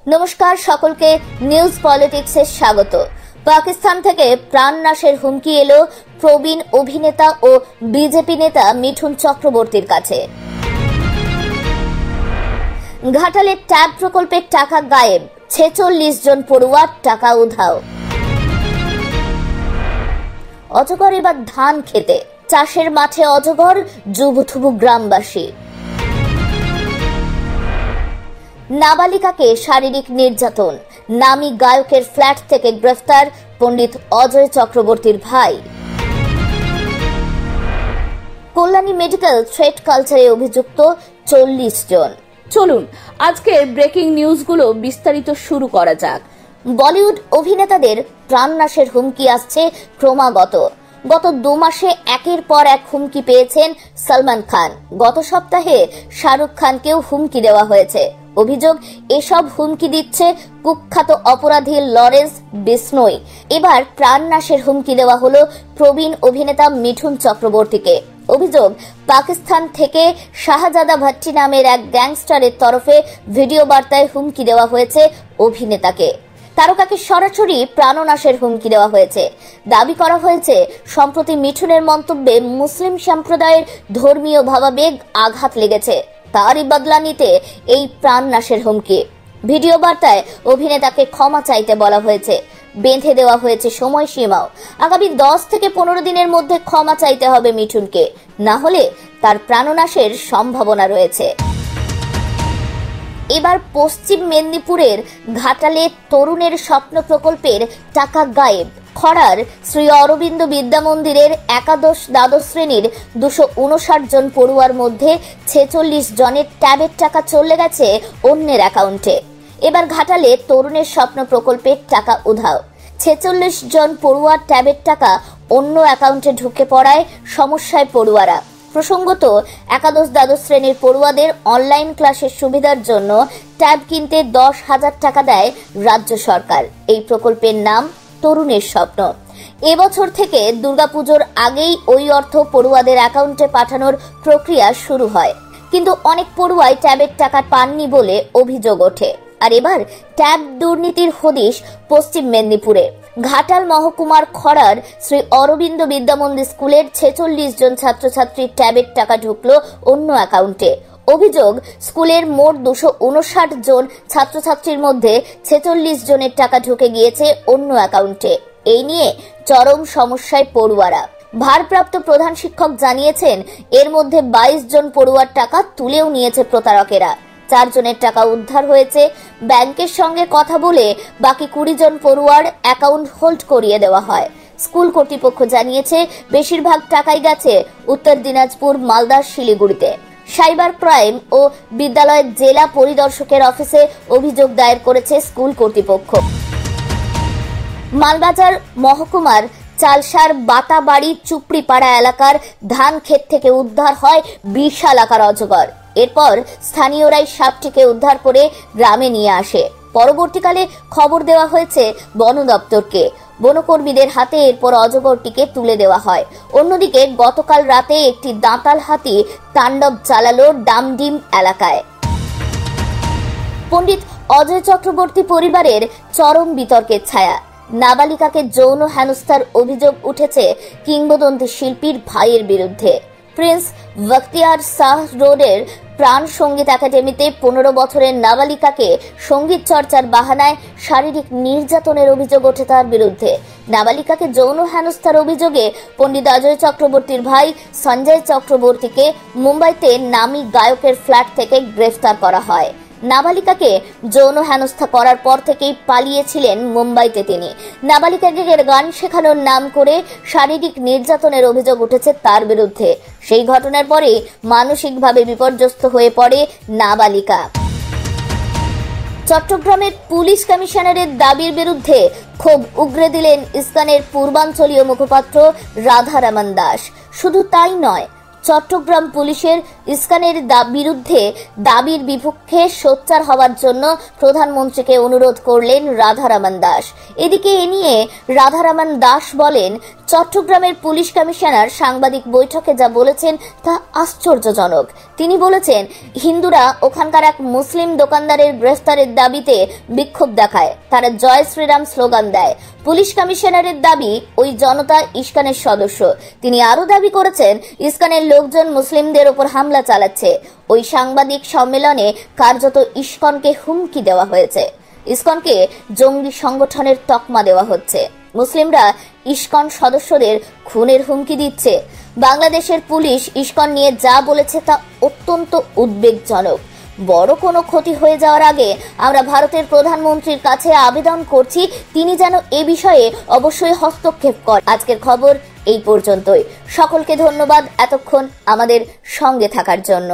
नमस्कार सकलके निউজ पलिटिक्से स्वागत। पाकिस्तान থেকে প্রাণনাশের হুমকি এলো প্রবীণ অভিনেতা ও বিজেপি নেতা মিঠুন চক্রবর্তীর কাছে। ঘাটালে ট্যাব প্রকল্পের টাকা গায়েব, 46 জন পড়ুয়ার টাকা উধাও। অজগর এবার ধান খেতে, চাষের মাঠে অজগর, জুবুথুবু গ্রামবাসী। নাবালিকাকে শারীরিক নির্যাতন, নামী গায়কের ফ্ল্যাট থেকে গ্রেফতার পণ্ডিত অজয় চক্রবর্তীর ভাই। কল্যাণী মেডিকেল থ্রেট কালচারে অভিযুক্ত 40 জন। চলুন আজকের ব্রেকিং নিউজগুলো বিস্তারিত শুরু করা যাক। বলিউড অভিনেতাদের প্রাণনাশের হুমকি আসছে ক্রমাগত। গত 2 মাসে একের পর এক হুমকি পেয়েছেন সলমান খান। গত সপ্তাহে শাহরুখ খানকেও হুমকি দেওয়া হয়েছে। অভিযোগ, এসব হুমকি দিচ্ছে কুখ্যাত অপরাধী লরেন্স বিসনোই। এবার প্রাণনাশের হুমকি দেওয়া হলো প্রবীণ অভিনেতা মিঠুন চক্রবর্তীকে। অভিযোগ, পাকিস্তান থেকে শাহজাদা ভাট্টি নামের এক গ্যাংস্টারের তরফে ভিডিও বার্তায় হুমকি দেওয়া হয়েছে অভিনেতাকে। তারকাকে সরাসরি প্রাণনাশের হুমকি দেওয়া হয়েছে। দাবি করা হয়েছে, সম্প্রতি মিঠুনের মন্তব্যে মুসলিম সম্প্রদায়ের ধর্মীয় ভাবাবেগ আঘাত লেগেছে। তারই বদলা নিতে এই প্রাণনাশের হুমকি। ভিডিও বার্তায় অভিনেতাকে ক্ষমা চাইতে বলা হয়েছে। বেঁধে দেওয়া হয়েছে সময়সীমাও। আগামী 10 থেকে 15 দিনের মধ্যে ক্ষমা চাইতে হবে মিঠুনকে, না হলে তার প্রাণনাশের সম্ভাবনা রয়েছে। এবার পশ্চিম মেদিনীপুরের ঘাটালে তরুণের স্বপ্ন প্রকল্পের টাকা গায়েব। খড়ার শ্রী অরবিন্দ বিদ্যা মন্দিরের একাদশ দ্বাদশ শ্রেণীর 259 জন পড়ুয়ার মধ্যে 46 জনের ট্যাবের টাকা চলে গেছে অন্যের অ্যাকাউন্টে। এবার ঘাটালে তরুণের স্বপ্ন প্রকল্পের টাকা উধাও। 46 জন পড়ুয়ার ট্যাবের টাকা অন্য অ্যাকাউন্টে ঢুকে পড়ায় সমস্যায় পড়ুয়ারা। প্রসঙ্গত, একাদশ দ্বাদশ শ্রেণীর পড়ুয়াদের অনলাইন ক্লাসের সুবিধার জন্য ট্যাব কিনতে 10,000 টাকা দেয় রাজ্য সরকার। এই প্রকল্পের নাম তরুণের স্বপ্ন। এবছর থেকে দুর্গাপুজোর আগেই ওই অর্থ পড়ুয়াদের অ্যাকাউন্টে পাঠানোর প্রক্রিয়া শুরু হয়, কিন্তু অনেক পড়ুয়াই ট্যাবের টাকা পাননি বলে অভিযোগ ওঠে। আর এবার ট্যাব দুর্নীতির হদিশ পশ্চিম মেদিনীপুরে। ঘাটাল মহকুমার খড়ার শ্রী অরবিন্দ বিদ্যামন্দির স্কুলের 46 জন ছাত্রছাত্রীর ট্যাবের টাকা ঢুকলো অন্য অ্যাকাউন্টে। অভিযোগ, স্কুলের মোট 259 জন ছাত্রছাত্রীর মধ্যে 46 জনের টাকা ঢুকে গিয়েছে অন্য অ্যাকাউন্টে। এই নিয়ে চরম সমস্যায় পড়ুয়ারা। ভারপ্রাপ্ত প্রধান শিক্ষক জানিয়েছেন, এর মধ্যে 22 জন পড়ুয়ার টাকা তুলেও নিয়েছে প্রতারকেরা। 4 জনের টাকা উদ্ধার হয়েছে। ব্যাংকের সঙ্গে কথা বলে বাকি 20 জন পড়ুয়ার অ্যাকাউন্ট হোল্ড করিয়ে দেওয়া হয়। স্কুল কর্তৃপক্ষ জানিয়েছে, বেশিরভাগ টাকাই গেছে উত্তর দিনাজপুর, মালদা, শিলিগুড়িতে। সাইবার ক্রাইম ও বিদ্যালয়ের জেলা পরিদর্শকের অফিসে অভিযোগ দায়ের করেছে স্কুল কর্তৃপক্ষ। মালবাজার মহকুমার চালসার বাতাবাড়ি চুপড়িপাড়া এলাকার ধান ক্ষেত থেকে উদ্ধার হয় বিশাল আকার অজগর। এরপর স্থানীয়রাই সাপটিকে উদ্ধার করে গ্রামে নিয়ে আসে। পরবর্তীকালে খবর দেওয়া হয়েছে বন দপ্তরকে। বনকর্মীদের হাতে এরপর অজগরটিকে তুলে দেওয়া হয়। অন্যদিকে গতকাল রাতে একটি দাঁতাল হাতি তাণ্ডব চালালো ডামডিম এলাকায়। পণ্ডিত অজয় চক্রবর্তী পরিবারের চরম বিতর্কের ছায়া। নাবালিকাকে যৌন হেনস্থার অভিযোগ উঠেছে কিংবদন্তি শিল্পীর ভাইয়ের বিরুদ্ধে। প্রিন্স বখতিয়ার শাহ রোডের প্রাণ সঙ্গীত একাডেমিতে 15 বছরের নাবালিকাকে সঙ্গীত চর্চার বাহানায় শারীরিক নির্যাতনের অভিযোগ ওঠে তার বিরুদ্ধে। নাবালিকাকে যৌন হেনস্থার অভিযোগে পণ্ডিত অজয় চক্রবর্তীর ভাই সঞ্জয় চক্রবর্তীকে মুম্বাইতে নামী গায়কের ফ্ল্যাট থেকে গ্রেফতার করা হয়। নাবালিকাকে যৌন হেনস্থা করার পর থেকেই পালিয়েছিলেন মুম্বাইতে তিনি। নাবালিকাকে গান শেখানোর নাম করে শারীরিক নির্যাতনের অভিযোগ উঠেছে তার বিরুদ্ধে। সেই ঘটনার পরে মানসিকভাবে বিপর্যস্ত হয়ে পড়ে নাবালিকা। চট্টগ্রামের পুলিশ কমিশনারের দাবির বিরুদ্ধে ক্ষোভ উগরে দিলেন ইসকনের পূর্বাঞ্চলীয় মুখপাত্র রাধারমন দাস। শুধু তাই নয়, চট্টগ্রাম পুলিশের ইস্কনের বিরুদ্ধে দাবির বিপক্ষে সোচ্চার হওয়ার জন্য প্রধানমন্ত্রীকে অনুরোধ করলেন রাধারমণ দাস। এদিকে এ নিয়ে রাধারমণ দাস বলেন, চট্টগ্রামের পুলিশ কমিশনার সাংবাদিক বৈঠকে যা বলেছেন তা আশ্চর্যজনক। তিনি বলেছেন, হিন্দুরা ওখানকার এক মুসলিম দোকানদারের গ্রেফতারের দাবিতে বিক্ষোভ দেখায়, তারা জয় শ্রীরাম স্লোগান দেয়। পুলিশ কমিশনারের দাবি ওই জনতা ইস্কনের সদস্য। তিনি আরো দাবি করেছেন, ইস্কনের লোকজন মুসলিমদের ওপর হামলা চালাচ্ছে। ওই সাংবাদিক সম্মেলনে কার্যত ইস্কনকে হুমকি দেওয়া হয়েছে। ইস্কনকে জঙ্গি সংগঠনের তকমা দেওয়া হচ্ছে। মুসলিমরা ইস্কন সদস্যদের খুনের হুমকি দিচ্ছে। বাংলাদেশের পুলিশ ইস্কন নিয়ে যা বলেছে তা অত্যন্ত উদ্বেগজনক। বড় কোনো ক্ষতি হয়ে যাওয়ার আগে আমরা ভারতের প্রধানমন্ত্রীর কাছে আবেদন করছি, তিনি যেন এ বিষয়ে অবশ্যই হস্তক্ষেপ করেন। আজকের খবর এই পর্যন্তই। সকলকে ধন্যবাদ এতক্ষণ আমাদের সঙ্গে থাকার জন্য।